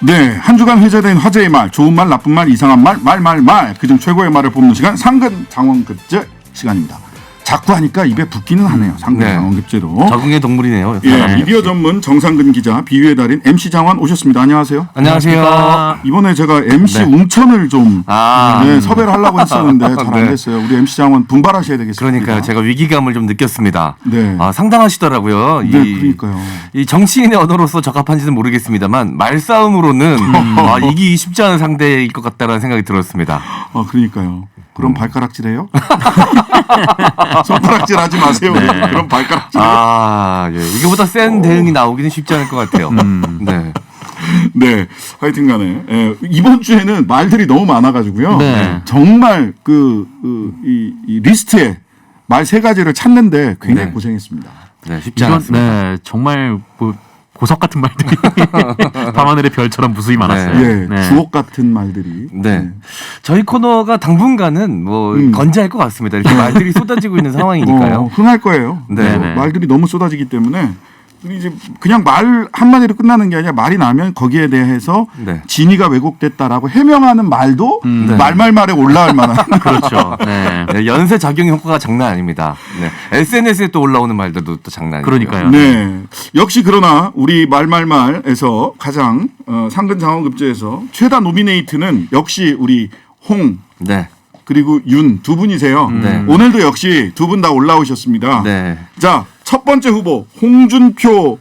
네, 한 주간 회자된 화제의 말, 좋은 말, 나쁜 말, 이상한 말, 그중 최고의 말을 뽑는 시간, 상근 장원급제 시간입니다. 자꾸 하니까 입에 붙기는 하네요. 상근 장원급제로. 적응의 동물이네요. 예, 미디어 전문 정상근 기자, 비유의 달인 MC 장원 오셨습니다. 안녕하세요. 안녕하세요. 이번에 제가 MC 웅천을 좀 섭외를 하려고 했었는데 잘 안 됐어요. 우리 MC 장원 분발하셔야 되겠습니다. 그러니까요. 제가 위기감을 좀 느꼈습니다. 네. 상당하시더라고요. 네, 그러니까요. 이 정치인의 언어로서 적합한지는 모르겠습니다만 말싸움으로는 이기기 쉽지 않은 상대일 것 같다는 생각이 들었습니다. 그러니까요. 그럼 발가락질해요? 손가락질 하지 마세요. 네. 그럼 발가락질. 예. 이거보다 센 대응이 나오기는 쉽지 않을 것 같아요. 네. 네, 하여튼 간에 이번 주에는 말들이 너무 많아가지고요. 네. 정말 이 리스트에 말 3가지를 찾는데 굉장히 고생했습니다. 네, 쉽지 않았습니다. 네, 정말 보석 같은 말들이 밤하늘의 별처럼 무수히 많았어요. 예, 네. 주옥 같은 말들이. 네. 저희 코너가 당분간은 건재할 것 같습니다. 이렇게 말들이 쏟아지고 있는 상황이니까요. 흥할 거예요. 네. 말들이 너무 쏟아지기 때문에 이제 그냥 말 한마디로 끝나는 게 아니라 말이 나면 거기에 대해서 네. 진위가 왜곡됐다라고 해명하는 말도 말말말에 올라갈 만한. 그렇죠. 네. 네, 연쇄 작용 효과가 장난 아닙니다. 네. SNS에 또 올라오는 말들도 또 장난 아니고요. 그러니까요. 네. 역시 그러나 우리 말말말에서 가장 상근 장원급제에서 최다 노미네이트는 역시 우리 홍 네. 그리고 윤 두 분이세요. 네. 오늘도 역시 두 분 다 올라오셨습니다. 네. 자, 첫 번째 후보 홍준표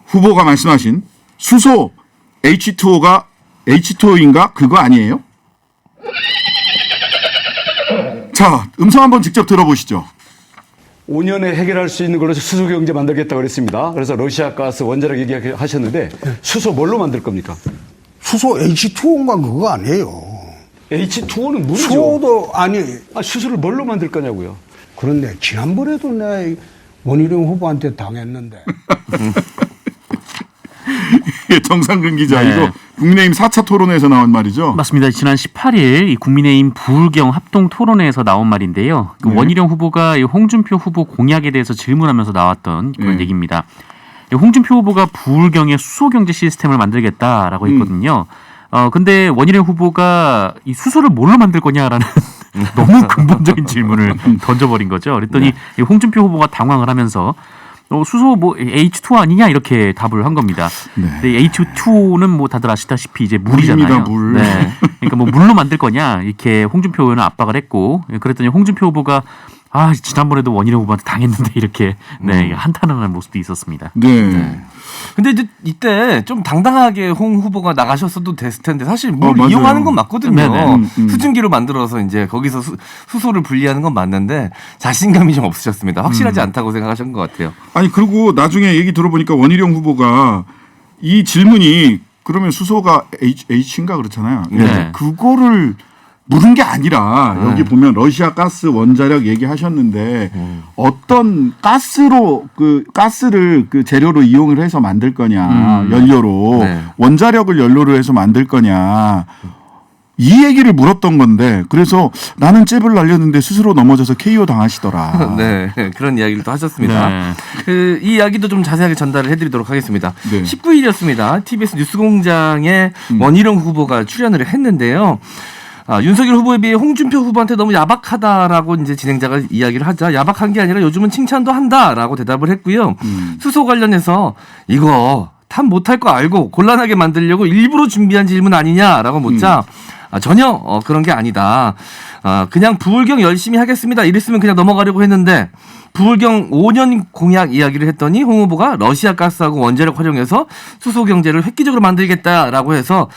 후보가 말씀하신 수소 H2O가 H2O인가 그거 아니에요? 자, 음성 한번 직접 들어보시죠. 5년에 해결할 수 있는 걸로 수소 경제 만들겠다고 그랬습니다. 그래서 러시아 가스 원자력 얘기하셨는데 수소 뭘로 만들 겁니까? 수소 H2O인가 그거 아니에요. H2O는 물이죠. 수소도 아니. 수소를 뭘로 만들 거냐고요. 그런데 지난번에도 내가 원희룡 후보한테 당했는데. 정상근 기자, 네. 이거 국민의힘 4차 토론회에서 나온 말이죠. 맞습니다. 지난 18일 이 국민의힘 부울경 합동 토론회에서 나온 말인데요. 그 네. 원희룡 후보가 이 홍준표 후보 공약에 대해서 질문하면서 나왔던 그런 네. 얘기입니다. 이 홍준표 후보가 부울경의 수소 경제 시스템을 만들겠다라고 했거든요. 근데 원희룡 후보가 이 수소를 뭘로 만들 거냐라는 너무 근본적인 질문을 던져버린 거죠. 그랬더니 이 홍준표 후보가 당황을 하면서 수소 H2O 아니냐 이렇게 답을 한 겁니다. 네. 근데 H2O는 다들 아시다시피 이제 물이잖아요. 물입니다, 물. 네. 그러니까 물로 만들 거냐 이렇게 홍준표 의원은 압박을 했고 그랬더니 홍준표 후보가 지난번에도 원희룡 후보한테 당했는데 이렇게 한탄을 하는 모습도 있었습니다. 네. 근데 이때 좀 당당하게 홍 후보가 나가셨어도 됐을 텐데 사실 물 맞아요. 이용하는 건 맞거든요. 네네. 수증기로 만들어서 이제 거기서 수소를 분리하는 건 맞는데 자신감이 좀 없으셨습니다. 확실하지 않다고 생각하신 것 같아요. 아니, 그리고 나중에 얘기 들어보니까 원희룡 후보가 이 질문이 그러면 수소가 H인가 그렇잖아요. 네. 그거를 물은 게 아니라 여기 보면 러시아 가스 원자력 얘기하셨는데 어떤 가스를 그 재료로 이용을 해서 만들 거냐 연료로 네. 원자력을 연료로 해서 만들 거냐 이 얘기를 물었던 건데 그래서 나는 잽을 날렸는데 스스로 넘어져서 KO 당하시더라. 네, 그런 이야기를 또 하셨습니다. 네. 이 이야기도 좀 자세하게 전달을 해드리도록 하겠습니다. 네. 19일이었습니다. TBS 뉴스공장에 원희룡 후보가 출연을 했는데요. 윤석열 후보에 비해 홍준표 후보한테 너무 야박하다라고 이제 진행자가 이야기를 하자 야박한 게 아니라 요즘은 칭찬도 한다라고 대답을 했고요. 수소 관련해서 이거 탑 못할 거 알고 곤란하게 만들려고 일부러 준비한 질문 아니냐라고 묻자 전혀 그런 게 아니다. 그냥 부울경 열심히 하겠습니다. 이랬으면 그냥 넘어가려고 했는데 부울경 5년 공약 이야기를 했더니 홍 후보가 러시아 가스하고 원자력 활용해서 수소 경제를 획기적으로 만들겠다라고 해서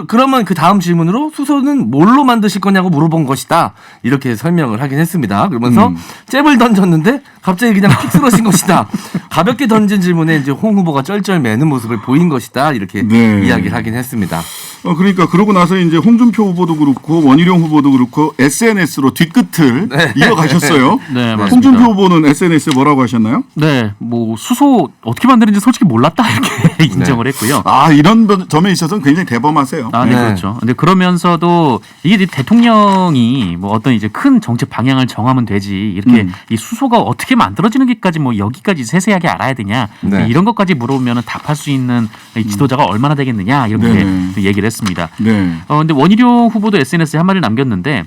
그러면 그 다음 질문으로 수소는 뭘로 만드실 거냐고 물어본 것이다. 이렇게 설명을 하긴 했습니다. 그러면서 잽을 던졌는데 갑자기 그냥 픽 쓰러진 것이다. 가볍게 던진 질문에 이제 홍 후보가 쩔쩔 매는 모습을 보인 것이다. 이렇게 이야기를 하긴 했습니다. 그러니까 그러고 나서 이제 홍준표 후보도 그렇고 원희룡 후보도 그렇고 SNS로 뒤끝을 이어가셨어요. 네, 맞습니다. 홍준표 후보는 SNS에 뭐라고 하셨나요? 네, 수소 어떻게 만드는지 솔직히 몰랐다 이렇게 인정을 했고요. 이런 점에 있어서는 굉장히 대범하세요. 나왔어요. 아, 네, 네. 그렇죠. 근데 그러면서도 이게 이제 대통령이 뭐 어떤 이제 큰 정책 방향을 정하면 되지 이렇게 이 수소가 어떻게 만들어지는지까지 뭐 여기까지 세세하게 알아야 되냐 네. 이런 것까지 물어보면 답할 수 있는 이 지도자가 얼마나 되겠느냐 이렇게 네네. 또 얘기를 했습니다. 네. 근데 원희룡 후보도 SNS에 한마디를 남겼는데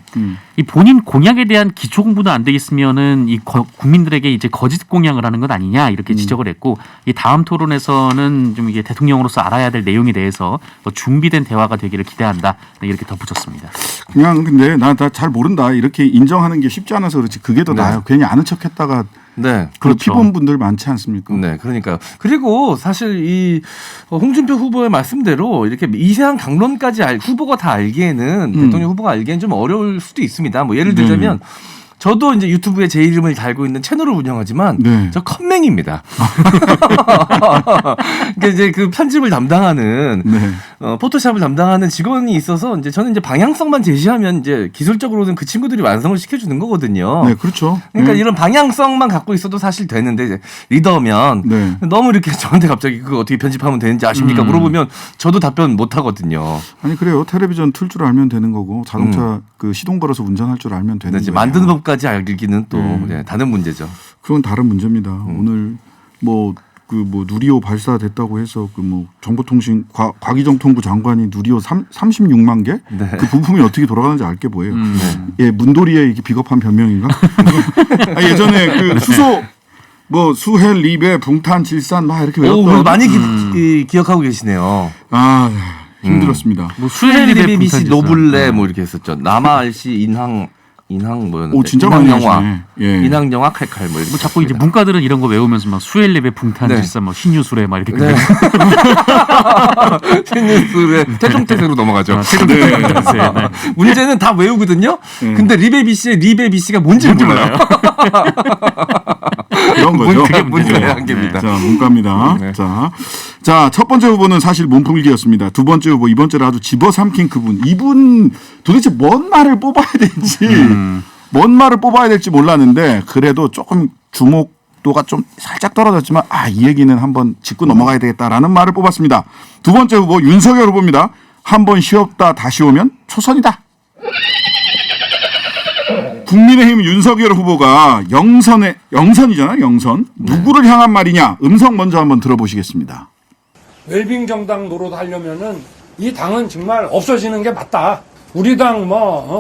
이 본인 공약에 대한 기초 공부도 안 돼 있으면은 이 국민들에게 이제 거짓 공약을 하는 것 아니냐 이렇게 지적을 했고 이 다음 토론에서는 좀 이게 대통령으로서 알아야 될 내용에 대해서 더 준비된 대화가 되기를 기대한다 이렇게 덧붙였습니다. 그냥 근데 나 잘 모른다 이렇게 인정하는 게 쉽지 않아서 그렇지 그게 더 네. 나아요. 괜히 아는 척했다가 네. 그런 그렇죠. 피본 분들 많지 않습니까? 네, 그러니까요. 그리고 사실 이 홍준표 후보의 말씀대로 이렇게 미세한 강론까지 후보가 다 알기에는 대통령 후보가 알기에는 좀 어려울 수도 있습니다. 뭐 예를 들자면 저도 이제 유튜브에 제 이름을 달고 있는 채널을 운영하지만 네. 저 컴맹입니다. 그러니까 이제 그 편집을 담당하는 네. 포토샵을 담당하는 직원이 있어서 이제 저는 이제 방향성만 제시하면 이제 기술적으로는 그 친구들이 완성을 시켜주는 거거든요. 네, 그렇죠. 그러니까 네. 이런 방향성만 갖고 있어도 사실 되는데 이제 리더면 네. 너무 이렇게 저한테 갑자기 그거 어떻게 편집하면 되는지 아십니까 물어보면 저도 답변 못 하거든요. 아니 그래요. 텔레비전 틀 줄 알면 되는 거고 자동차 그 시동 걸어서 운전할 줄 알면 되는 근데 이제 거예요. 만드는 법까지 알기는 또 네, 다른 문제죠. 그건 다른 문제입니다. 오늘 뭐 누리호 발사됐다고 해서 그 뭐 정보통신 과기정통부 장관이 누리호 36만 개? 네. 그 부품이 어떻게 돌아가는지 알게 뭐예요. 네. 예, 문도리의 이렇게 비겁한 변명인가? 아, 예전에 그 수소 뭐 수헬, 리베, 붕탄, 질산 막 이렇게 오, 외웠던 많이 기억하고 계시네요. 아, 힘들었습니다. 뭐 수헬리베 미시 분탄질서. 노블레 뭐 이렇게 했었죠. 남아알시 인항 뭐였는데. 오, 진짜 많이 인항 영화. 하시네. 예. 인항 영화 칼칼 뭐 이렇게. 뭐 자꾸 이제 문과들은 이런 거 외우면서 막 수엘레베 붕탄질사 뭐 신유술에 막 이렇게 네. 신뉴스의 태종태세로 넘어가죠. 네. 문제는 다 외우거든요. 근데 리베비 씨의 리베비 씨가 뭔지 몰라요. 그런 거죠. 그게 문제의 한계입니다. 자, 문과입니다. 네. 자, 첫 번째 후보는 사실 몸풀기였습니다. 두 번째 후보, 이번 주를 아주 집어삼킨 그분. 이분 도대체 뭔 말을 뽑아야 될지, 뭔 말을 뽑아야 될지 몰랐는데, 그래도 조금 주목도가 좀 살짝 떨어졌지만, 이 얘기는 한번 짚고 넘어가야 되겠다라는 말을 뽑았습니다. 두 번째 후보, 윤석열 후보입니다. 한번 쉬었다 다시 오면 초선이다. 국민의힘 윤석열 후보가 영선이잖아요, 영선. 누구를 향한 말이냐? 음성 먼저 한번 들어보시겠습니다. 웰빙 정당 노릇하려면은 이 당은 정말 없어지는 게 맞다. 우리 당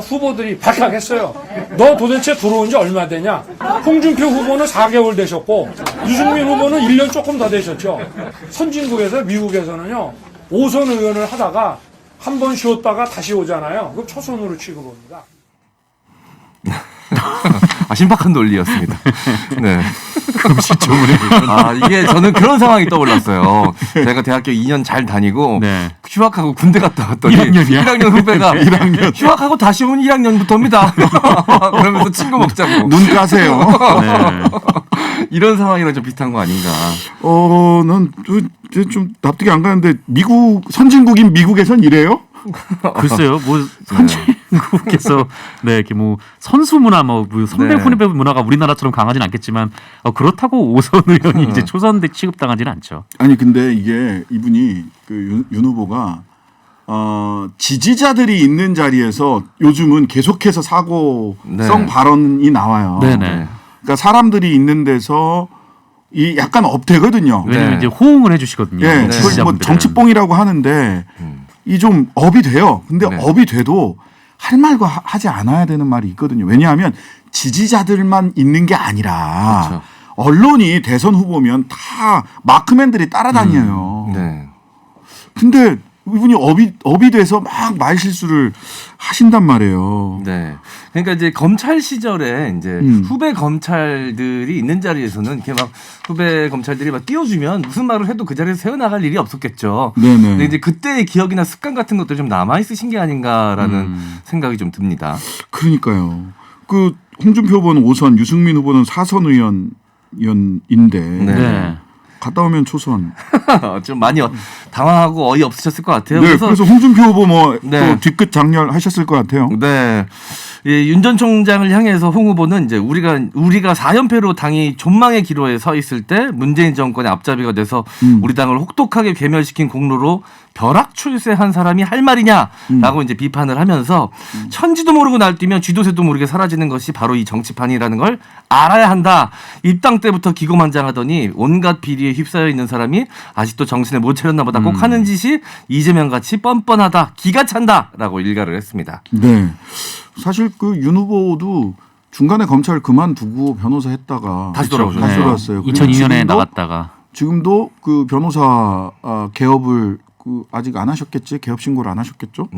후보들이 발칵했어요. 너 도대체 들어온 지 얼마 되냐? 홍준표 후보는 4개월 되셨고 유승민 후보는 1년 조금 더 되셨죠. 선진국에서 미국에서는요 5선 의원을 하다가 한 번 쉬었다가 다시 오잖아요. 그럼 초선으로 취급합니다. 신박한 논리였습니다. 네. 이게 저는 그런 상황이 떠올랐어요. 제가 대학교 2년 잘 다니고 네. 휴학하고 군대 갔다 왔더니 1학년이야? 1학년 후배가 휴학하고 다시 온 1학년부터입니다. 그러면서 친구 먹자고. 눈 까세요. 이런 상황이랑 좀 비슷한 거 아닌가. 난 좀 납득이 안 가는데 선진국인 미국에선 이래요? 글쎄요, 뭐 선진국에서 이렇게 뭐 선수 문화, 뭐 선배 네. 후배 문화가 우리나라처럼 강하진 않겠지만 그렇다고 5선 의원이 이제 초선대 취급당하지는 않죠. 아니 근데 이게 이분이 그 윤 후보가 지지자들이 있는 자리에서 요즘은 계속해서 사고성 네. 발언이 나와요. 네네. 그러니까 사람들이 있는 데서 이 약간 업되거든요. 왜냐면 네. 이제 호응을 해주시거든요. 예, 네. 그걸 뭐 지지자분들은. 정치뽕이라고 하는데 이 좀 업이 돼요. 근데 네. 업이 돼도 할 말과 하지 않아야 되는 말이 있거든요. 왜냐하면 지지자들만 있는 게 아니라 그렇죠. 언론이 대선 후보면 다 마크맨들이 따라다녀요. 네. 근데 이분이 업이 돼서 막 말 실수를 하신단 말이에요. 네. 그러니까 이제 검찰 시절에 이제 후배 검찰들이 있는 자리에서는 이렇게 막 후배 검찰들이 막 띄워주면 무슨 말을 해도 그 자리에서 세워나갈 일이 없었겠죠. 네네. 근데 이제 그때의 기억이나 습관 같은 것들이 좀 남아있으신 게 아닌가라는 생각이 좀 듭니다. 그러니까요. 그 홍준표 후보는 5선, 유승민 후보는 4선 의원인데 네. 갔다 오면 초선. 좀 많이 당황하고 어이없으셨을 것 같아요. 네, 그래서 홍준표 후보 뭐 네. 또 뒤끝 장렬 하셨을 것 같아요. 네. 윤 전 총장을 향해서 홍 후보는 이제 우리가 4연패로 당이 존망의 기로에 서 있을 때 문재인 정권의 앞잡이가 돼서 우리 당을 혹독하게 괴멸시킨 공로로 벼락 출세한 사람이 할 말이냐라고 이제 비판을 하면서 천지도 모르고 날뛰면 쥐도새도 모르게 사라지는 것이 바로 이 정치판이라는 걸 알아야 한다. 입당 때부터 기고만장하더니 온갖 비리에 휩싸여 있는 사람이 아직도 정신을 못 차렸나 보다. 꼭 하는 짓이 이재명 같이 뻔뻔하다. 기가 찬다라고 일갈을 했습니다. 네. 사실 그 윤 후보도 중간에 검찰 그만두고 변호사 했다가 다시 돌아오셨죠. 다시 돌아왔어요. 그리고 2002년에 나갔다가 지금도 그 변호사 개업을 그 아직 안 하셨겠지? 개업 신고를 안 하셨겠죠?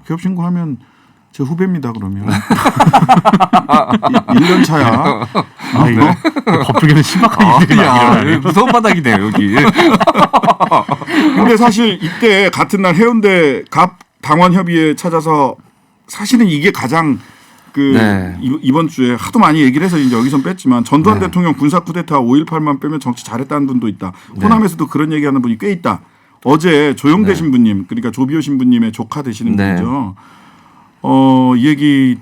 개업 신고하면 제 후배입니다. 그러면 1년 차야. 아, 이거 법조계는 심각한 일들이 많이 일어나네. 무서운 바닥이네요 여기. 근데 사실 이때 같은 날 해운대 갑 당원 협의회 찾아서 사실은 이게 가장 그 네. 이번 주에 하도 많이 얘기를 해서 이제 여기선 뺐지만 전두환 네. 대통령 군사 쿠데타 5.18만 빼면 정치 잘했다는 분도 있다. 네. 호남에서도 그런 얘기하는 분이 꽤 있다. 어제 조영대 네. 신부님 그러니까 조비오 신부님의 조카 되시는 네. 분이죠. 이 얘기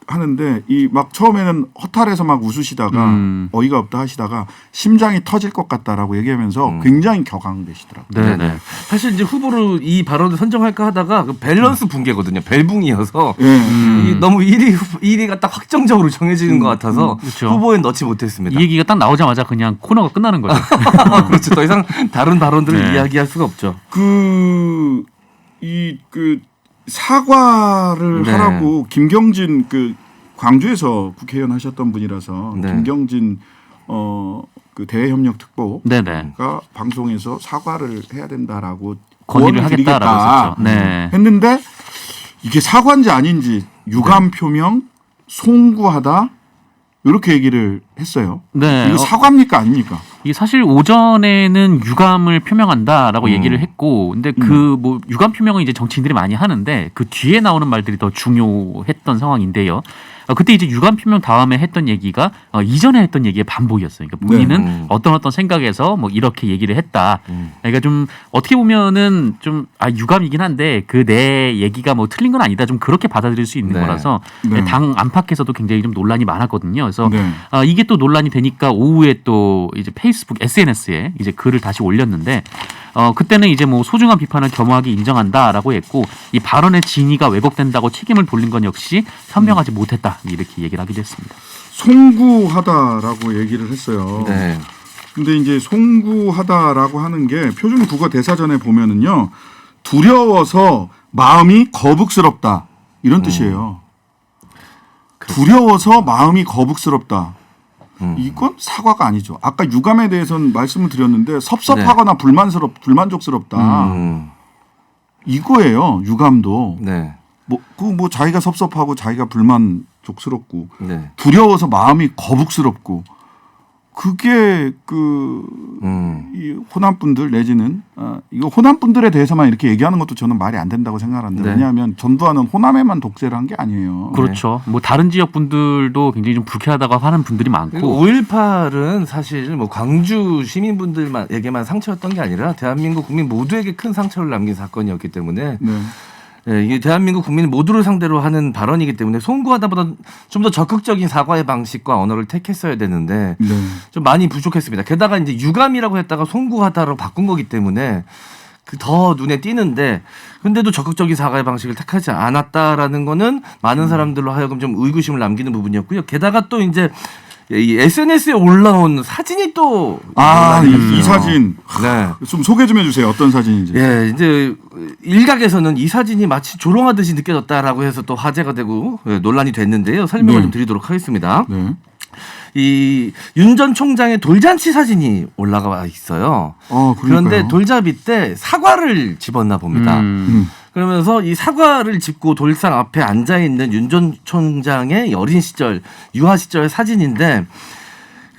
하는데 이 막 처음에는 허탈해서 막 웃으시다가 어이가 없다 하시다가 심장이 터질 것 같다라고 얘기하면서 굉장히 격앙되시더라고요. 네. 사실 이제 후보로 이 발언을 선정할까 하다가 그 밸런스 붕괴거든요. 벨붕이어서 예. 이 너무 1위가 딱 확정적으로 정해지는 것 같아서 그렇죠. 후보에 넣지 못했습니다. 이 얘기가 딱 나오자마자 그냥 코너가 끝나는 거죠. 그렇죠. 더 이상 다른 발언들을 네. 이야기할 수가 없죠. 그 사과를 네. 하라고 김경진 그 광주에서 국회의원 하셨던 분이라서 네. 김경진 그 대외협력 특보가 네네. 방송에서 사과를 해야 된다라고 건의를 조언을 하겠다라고 했었죠. 네. 했는데 이게 사과인지 아닌지 유감 표명 송구하다 이렇게 얘기를 했어요. 네. 이거 사과입니까 아닙니까? 이게 사실 오전에는 유감을 표명한다라고 얘기를 했고, 근데 그 뭐 유감 표명은 이제 정치인들이 많이 하는데 그 뒤에 나오는 말들이 더 중요했던 상황인데요. 그때 이제 유감 표명 다음에 했던 얘기가 이전에 했던 얘기의 반복이었어요. 그러니까 본인은 네. 어떤 생각에서 뭐 이렇게 얘기를 했다. 그러니까 좀 어떻게 보면은 좀 유감이긴 한데 그 내 얘기가 뭐 틀린 건 아니다. 좀 그렇게 받아들일 수 있는 네. 거라서 네. 당 안팎에서도 굉장히 좀 논란이 많았거든요. 그래서 네. 이게 또 논란이 되니까 오후에 또 이제 페이스북 SNS에 이제 글을 다시 올렸는데 그때는 이제 뭐 소중한 비판을 겸허하게 인정한다라고 했고 이 발언의 진위가 왜곡된다고 책임을 돌린 건 역시 현명하지 못했다 이렇게 얘기를 하기도 했습니다. 송구하다라고 얘기를 했어요. 네. 근데 이제 송구하다라고 하는 게 표준 국어 대사전에 보면은요 두려워서 마음이 거북스럽다 이런 뜻이에요. 두려워서 마음이 거북스럽다. 이건 사과가 아니죠. 아까 유감에 대해서는 말씀을 드렸는데 섭섭하거나 불만족스럽다. 이거예요. 유감도 네. 뭐 자기가 섭섭하고 자기가 불만족스럽고 네. 두려워서 마음이 거북스럽고 그게 이 호남 분들 내지는 이거 호남 분들에 대해서만 이렇게 얘기하는 것도 저는 말이 안 된다고 생각하는데 네. 왜냐하면 전두환은 호남에만 독재를 한 게 아니에요. 그렇죠. 뭐 다른 지역 분들도 굉장히 좀 불쾌하다고 하는 분들이 많고 5.18은 사실 뭐 광주 시민분들에게만 상처였던 게 아니라 대한민국 국민 모두에게 큰 상처를 남긴 사건이었기 때문에 네. 네, 이게 대한민국 국민 모두를 상대로 하는 발언이기 때문에 송구하다보다 좀 더 적극적인 사과의 방식과 언어를 택했어야 되는데 네. 좀 많이 부족했습니다. 게다가 이제 유감이라고 했다가 송구하다로 바꾼 거기 때문에 그 더 눈에 띄는데 근데도 적극적인 사과의 방식을 택하지 않았다라는 거는 많은 사람들로 하여금 좀 의구심을 남기는 부분이었고요. 게다가 또 이제 이 SNS에 올라온 사진이 또 이 사진 네. 좀 소개 좀 해주세요. 어떤 사진인지. 예, 이제 일각에서는 이 사진이 마치 조롱하듯이 느껴졌다라고 해서 또 화제가 되고 논란이 됐는데요. 설명을 네. 좀 드리도록 하겠습니다. 네. 이 윤 전 총장의 돌잔치 사진이 올라가 있어요. 그러니까요. 그런데 돌잡이 때 사과를 집었나 봅니다. 그러면서 이 사과를 짚고 돌상 앞에 앉아 있는 윤 전 총장의 어린 시절, 유아 시절 사진인데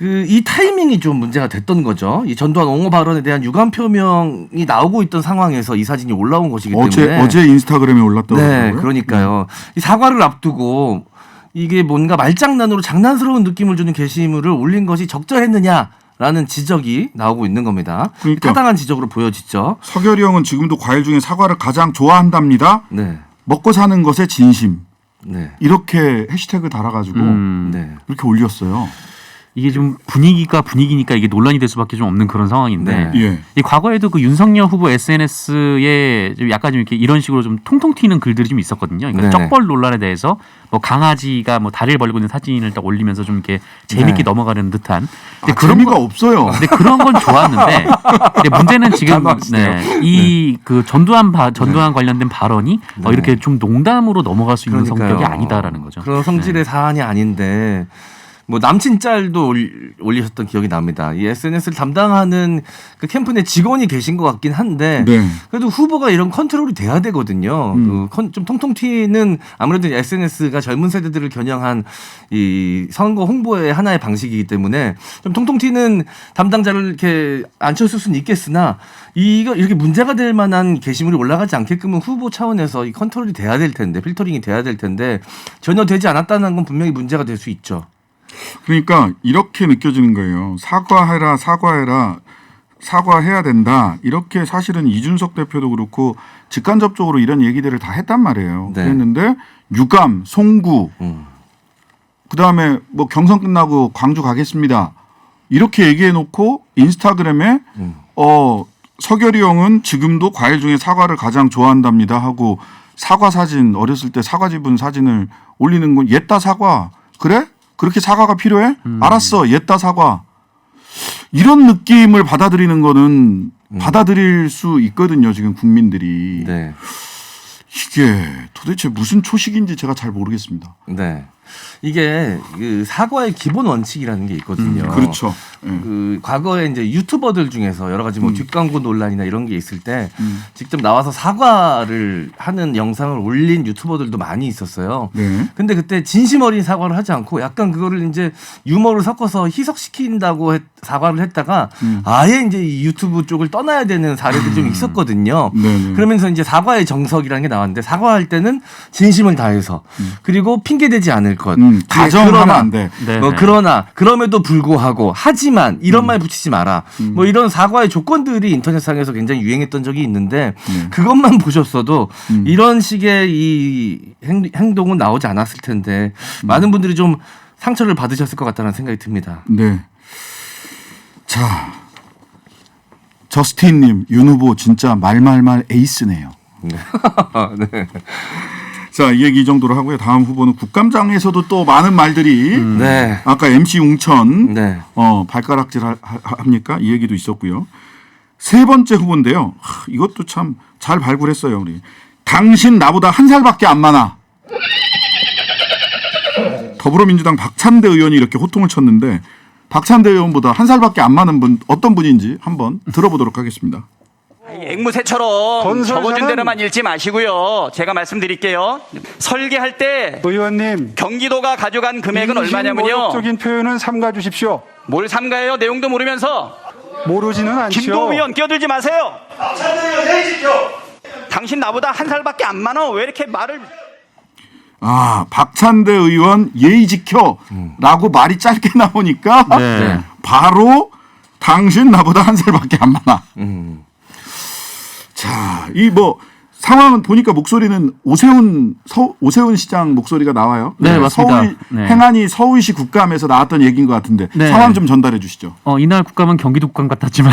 이 타이밍이 좀 문제가 됐던 거죠. 이 전두환 옹호 발언에 대한 유감 표명이 나오고 있던 상황에서 이 사진이 올라온 것이기 때문에 어제 인스타그램에 올랐다고 네, 하더라고요. 그러니까요. 이 사과를 앞두고 이게 뭔가 말장난으로 장난스러운 느낌을 주는 게시물을 올린 것이 적절했느냐라는 지적이 나오고 있는 겁니다. 그러니까. 타당한 지적으로 보여지죠. 서결이 형은 지금도 과일 중에 사과를 가장 좋아한답니다. 네. 먹고 사는 것에 진심. 네. 이렇게 해시태그 달아가지고 네. 이렇게 올렸어요. 이게 좀 분위기니까 이게 논란이 될 수밖에 좀 없는 그런 상황인데 네. 예. 이 과거에도 그 윤석열 후보 SNS에 좀 약간 좀 이렇게 이런 식으로 좀 통통 튀는 글들이 좀 있었거든요. 그러니까 네. 쩍벌 논란에 대해서 뭐 강아지가 뭐 다리를 벌리고 있는 사진을 딱 올리면서 좀 이렇게 재밌게 네. 넘어가는 듯한. 아, 재미가 없어요. 근데 그런 건 좋았는데 근데 문제는 지금 이 그 전두환 관련된 발언이 네. 이렇게 좀 농담으로 넘어갈 수 있는 그러니까요. 성격이 아니다라는 거죠. 그런 성질의 사안이 아닌데 뭐 남친 짤도 올리셨던 기억이 납니다. 이 SNS를 담당하는 그 캠프 내 직원이 계신 것 같긴 한데 네. 그래도 후보가 이런 컨트롤이 돼야 되거든요. 좀 통통 튀는 아무래도 SNS가 젊은 세대들을 겨냥한 이 선거 홍보의 하나의 방식이기 때문에 좀 통통 튀는 담당자를 이렇게 앉혔을 수는 있겠으나 이거 이렇게 문제가 될 만한 게시물이 올라가지 않게끔은 후보 차원에서 이 컨트롤이 돼야 될 텐데 필터링이 돼야 될 텐데 전혀 되지 않았다는 건 분명히 문제가 될 수 있죠. 그러니까 이렇게 느껴지는 거예요. 사과해라, 사과해야 된다. 이렇게 사실은 이준석 대표도 그렇고 직간접적으로 이런 얘기들을 다 했단 말이에요. 네. 그랬는데 유감, 송구, 그다음에 뭐 경선 끝나고 광주 가겠습니다. 이렇게 얘기해놓고 인스타그램에 서결이 형은 지금도 과일 중에 사과를 가장 좋아한답니다 하고 사과 사진 어렸을 때 사과 집은 사진을 올리는 건 옛다 사과 그래? 그렇게 사과가 필요해? 알았어 옛다 사과 이런 느낌을 받아들이는 거는 받아들일 수 있거든요 지금 국민들이. 네. 이게 도대체 무슨 초식인지 제가 잘 모르겠습니다. 네. 이게 그 사과의 기본 원칙이라는 게 있거든요. 그렇죠. 예. 그 과거에 이제 유튜버들 중에서 여러 가지 뭐 뒷광고 논란이나 이런 게 있을 때 직접 나와서 사과를 하는 영상을 올린 유튜버들도 많이 있었어요. 네. 근데 그때 진심 어린 사과를 하지 않고 약간 그거를 이제 유머를 섞어서 희석시킨다고 사과를 했다가 아예 이제 이 유튜브 쪽을 떠나야 되는 사례들이 좀 있었거든요. 네네. 그러면서 이제 사과의 정석이라는 게 나왔는데 사과할 때는 진심을 다해서 그리고 핑계 대지 않을 것. 가정하면 안 돼. 네. 그러나 그럼에도 불구하고 하지만 이런 말 붙이지 마라. 뭐 이런 사과의 조건들이 인터넷상에서 굉장히 유행했던 적이 있는데 그것만 보셨어도 이런 식의 이 행동은 나오지 않았을 텐데 많은 분들이 좀 상처를 받으셨을 것 같다는 생각이 듭니다. 네. 자, 저스틴님, 윤 후보 진짜 말말말 에이스네요. 네. 네. 자, 이 얘기 이 정도로 하고요. 다음 후보는 국감장에서도 또 많은 말들이 네. 아까 MC 웅천 네. 발가락질 합니까? 이 얘기도 있었고요. 세 번째 후보인데요. 이것도 참 잘 발굴했어요. 우리 당신 나보다 한 살밖에 안 많아. 더불어민주당 박찬대 의원이 이렇게 호통을 쳤는데 박찬대 의원보다 한 살밖에 안 많은 분 어떤 분인지 한번 들어보도록 하겠습니다. 앵무새처럼 적어준 대로만 읽지 마시고요. 제가 말씀드릴게요. 설계할 때 의원님, 경기도가 가져간 금액은 얼마냐면요. 모욕적인 표현은 삼가 주십시오. 뭘 삼가해요? 내용도 모르면서. 모르지는 않죠. 김도우 의원 끼어들지 마세요. 당신 나보다 한 살밖에 안 많아. 왜 이렇게 말을. 박찬대 의원 예의 지켜라고 말이 짧게 나오니까 네. 바로 당신 나보다 한 살밖에 안 많아. 자, 이 뭐 상황은 보니까 목소리는 오세훈 시장 목소리가 나와요. 네, 맞습니다. 서울 네. 행안위 서울시 국감에서 나왔던 얘기인 것 같은데 네. 상황 좀 전달해 주시죠. 이날 국감은 경기도 국감 같았지만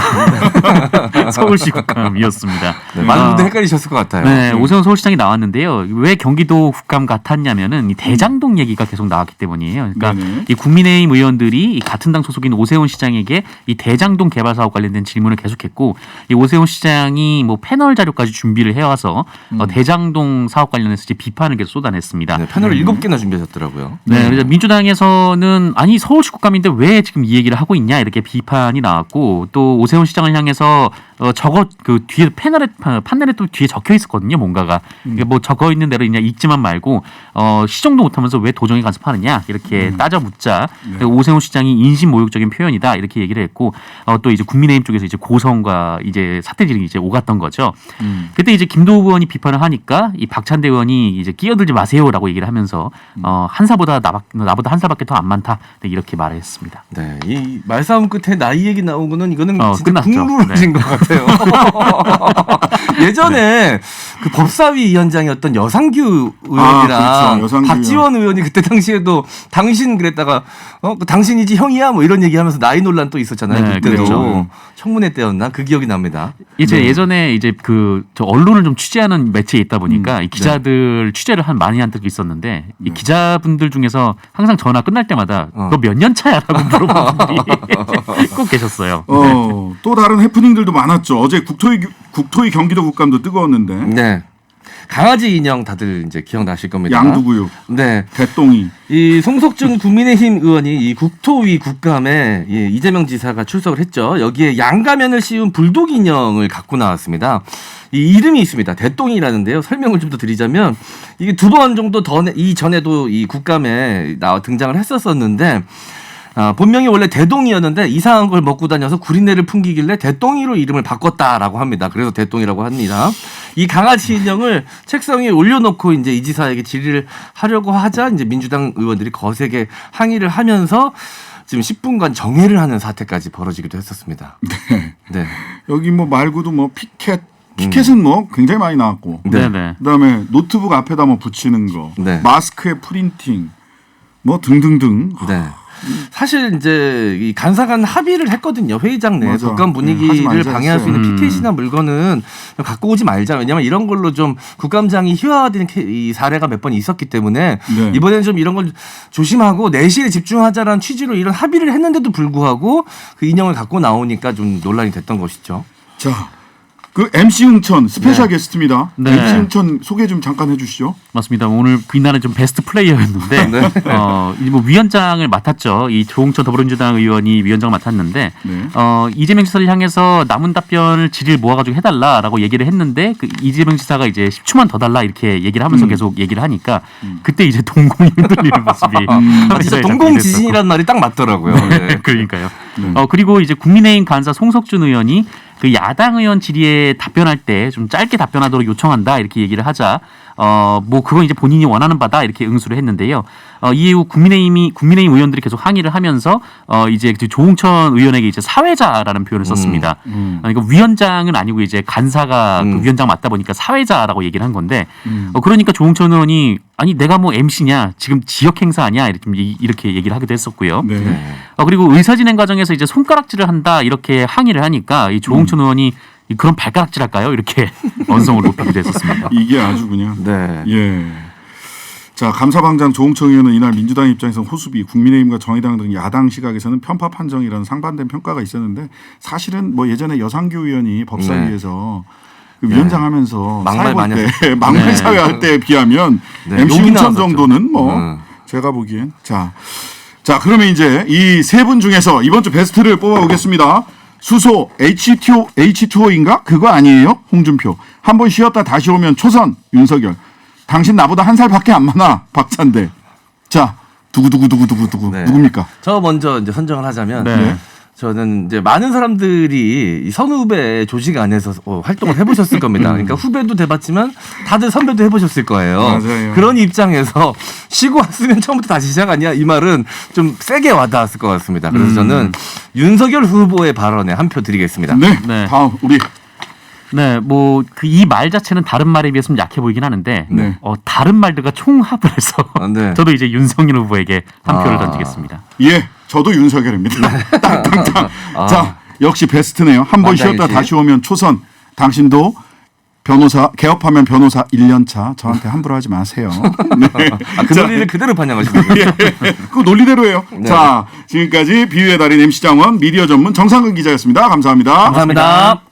서울시 국감이었습니다. 네. 많은 분들 헷갈리셨을 것 같아요. 네, 오세훈 서울시장이 나왔는데요. 왜 경기도 국감 같았냐면은 이 대장동 얘기가 계속 나왔기 때문이에요. 그러니까 네네. 이 국민의힘 의원들이 이 같은 당 소속인 오세훈 시장에게 이 대장동 개발 사업 관련된 질문을 계속했고 이 오세훈 시장이 뭐 패널 자료까지 준비를 해와서 대장동 사업 관련해서 이제 비판을 계속 쏟아냈습니다. 네, 패널을 7개나 준비하셨더라고요. 네, 그래서 민주당에서는 아니 서울시 국감인데 왜 지금 이 얘기를 하고 있냐 이렇게 비판이 나왔고 또 오세훈 시장을 향해서 저거 그 뒤에 판넬에 또 뒤에 적혀 있었거든요 뭔가가 그러니까 뭐 적어 있는 대로 그냥 읽지만 말고 시정도 못하면서 왜 도정에 간섭하느냐 이렇게 따져 묻자 오세훈 시장이 인신 모욕적인 표현이다 이렇게 얘기를 했고 또 이제 국민의힘 쪽에서 이제 고성과 이제 사태질이 이제 오갔던 거죠. 그때 이제 김도우 의원이 비판을 하니까 이 박찬대 의원이 이제 끼어들지 마세요라고 얘기를 하면서 한 살보다 나보다 한 살밖에 더 안 많다 이렇게 말을 했습니다. 네, 이 말싸움 끝에 나이 얘기 나온 거는 이거는 진짜 끝났죠. 국룰인 네. 것 같아요. 하세요. 예전에 그 법사위 위원장이었던 여상규 의원이랑 그렇죠. 여상규 박지원 의원이 그때 당시에도 당신 그랬다가 그 당신이지 형이야 뭐 이런 얘기하면서 나이 논란 또 있었잖아요. 네, 그때도 그렇죠. 청문회 때였나 그 기억이 납니다. 이제 예전에 이제 저 언론을 좀 취재하는 매체에 있다 보니까 이 기자들 취재를 많이 한 적이 있었는데 이 기자분들 중에서 항상 전화 끝날 때마다 너 몇 년 차야라고 물어보는 분들이 꼭 계셨어요. 또 다른 해프닝들도 많았죠. 어제 국토위 경기도 국감도 뜨거웠는데 네. 강아지 인형 다들 이제 기억나실 겁니다. 양두구육, 네. 대똥이. 이 송석준 국민의힘 의원이 이 국토위 국감에 이재명 지사가 출석을 했죠. 여기에 양가면을 씌운 불독 인형을 갖고 나왔습니다. 이 이름이 있습니다. 대똥이라는데요. 설명을 좀 더 드리자면 이게 2번 정도 이전에도 이 국감에 등장을 했었었는데 본명이 원래 대동이었는데 이상한 걸 먹고 다녀서 구린내를 풍기길래 대똥이로 이름을 바꿨다라고 합니다. 그래서 대똥이라고 합니다. 이 강아지 인형을 책상 위에 올려놓고 이제 이 지사에게 질의를 하려고 하자 이제 민주당 의원들이 거세게 항의를 하면서 지금 10분간 정회를 하는 사태까지 벌어지기도 했었습니다. 네. 여기 뭐 말고도 뭐 피켓은 뭐 굉장히 많이 나왔고. 네네. 그다음에 노트북 앞에다 뭐 붙이는 거, 네. 마스크에 프린팅, 뭐 등등등. 네. 사실 이제 이 간사간 합의를 했거든요. 회의장 내에 맞아. 국감 하지 분위기를 말자 방해할 수 있는 했어요. 피켓이나 물건은 갖고 오지 말자. 왜냐하면 이런 걸로 좀 국감장이 희화화된 이 사례가 몇 번 있었기 때문에 네. 이번에는 좀 이런 걸 조심하고 내실에 집중하자라는 취지로 이런 합의를 했는데도 불구하고 그 인형을 갖고 나오니까 좀 논란이 됐던 것이죠. 자, 그 MC 응천 스페셜 게스트입니다. 네. MC 응천 소개 좀 잠깐 해주시죠. 맞습니다. 오늘 빛나는 좀 베스트 플레이어였는데 이제 뭐 위원장을 맡았죠. 이 조홍천 더불어민주당 의원이 위원장을 맡았는데 네. 이재명 지사를 향해서 남은 답변을 질의를 모아가지고 해달라라고 얘기를 했는데 그 이재명 지사가 이제 10초만 더 달라 이렇게 얘기를 하면서 계속 얘기를 하니까 그때 이제 동공이 흔들리는 모습이 진짜 동공지진이라는 말이 딱 맞더라고요. 네. 그러니까요. 그리고 이제 국민의힘 간사 송석준 의원이 그 야당 의원 질의에 답변할 때 좀 짧게 답변하도록 요청한다 이렇게 얘기를 하자 뭐 그건 이제 본인이 원하는 바다 이렇게 응수를 했는데요. 이후 국민의힘 의원들이 계속 항의를 하면서 이제 조홍천 의원에게 이제 사회자라는 표현을 썼습니다. 그러니까 위원장은 아니고 이제 간사가 그 위원장 맞다 보니까 사회자라고 얘기를 한 건데 그러니까 조홍천 의원이 아니 내가 뭐 MC냐 지금 지역 행사 아니야 이렇게 얘기를 하기도 했었고요. 네. 그리고 의사진행 과정에서 이제 손가락질을 한다 이렇게 항의를 하니까 이 조홍천 의원이 그런 발가락질 할까요? 이렇게 언성을 높이기도 했었습니다. 이게 아주 그냥. 네. 예. 자, 감사방장 조홍천 의원은 이날 민주당 입장에서는 호수비, 국민의힘과 정의당 등 야당 시각에서는 편파 판정이라는 상반된 평가가 있었는데 사실은 뭐 예전에 여상규 의원이 법사위에서 그 위원장 하면서 막말 많이 막말 사회 할 때에 비하면 네, MC 욕이 응천 나왔었죠. 정도는 뭐 제가 보기엔 자, 그러면 이제 이 세 분 중에서 이번 주 베스트를 뽑아보겠습니다. 수소 H2O인가? 그거 아니에요? 홍준표. 한 번 쉬었다 다시 오면 초선 윤석열. 당신 나보다 한 살밖에 안 많아 박찬대. 자, 두구두구두구두구 네. 누굽니까? 저 먼저 이제 선정을 하자면 네. 저는 이제 많은 사람들이 이 선후배 조직 안에서 활동을 해보셨을 겁니다. 그러니까 후배도 돼봤지만 다들 선배도 해보셨을 거예요. 맞아요. 그런 입장에서 쉬고 왔으면 처음부터 다시 시작 아니야? 이 말은 좀 세게 와닿았을 것 같습니다. 그래서 저는 윤석열 후보의 발언에 한 표 드리겠습니다. 네. 네. 다음 우리 네, 뭐 이 말 자체는 다른 말에 비해서는 약해 보이긴 하는데 네. 다른 말들과 총합을 해서 네. 저도 이제 윤석열 후보에게 한 표를 던지겠습니다. 예, 저도 윤석열입니다. 땅땅땅. 자, 역시 베스트네요. 한 번 만장일치. 쉬었다 다시 오면 초선. 당신도 변호사 개업하면 변호사 1년 차. 저한테 함부로 하지 마세요. 네. 그 논리를 그대로 반영하시네요. 그 논리대로예요. 자, 지금까지 비유의 달인 MC 장원 미디어 전문 정상근 기자였습니다. 감사합니다. 감사합니다.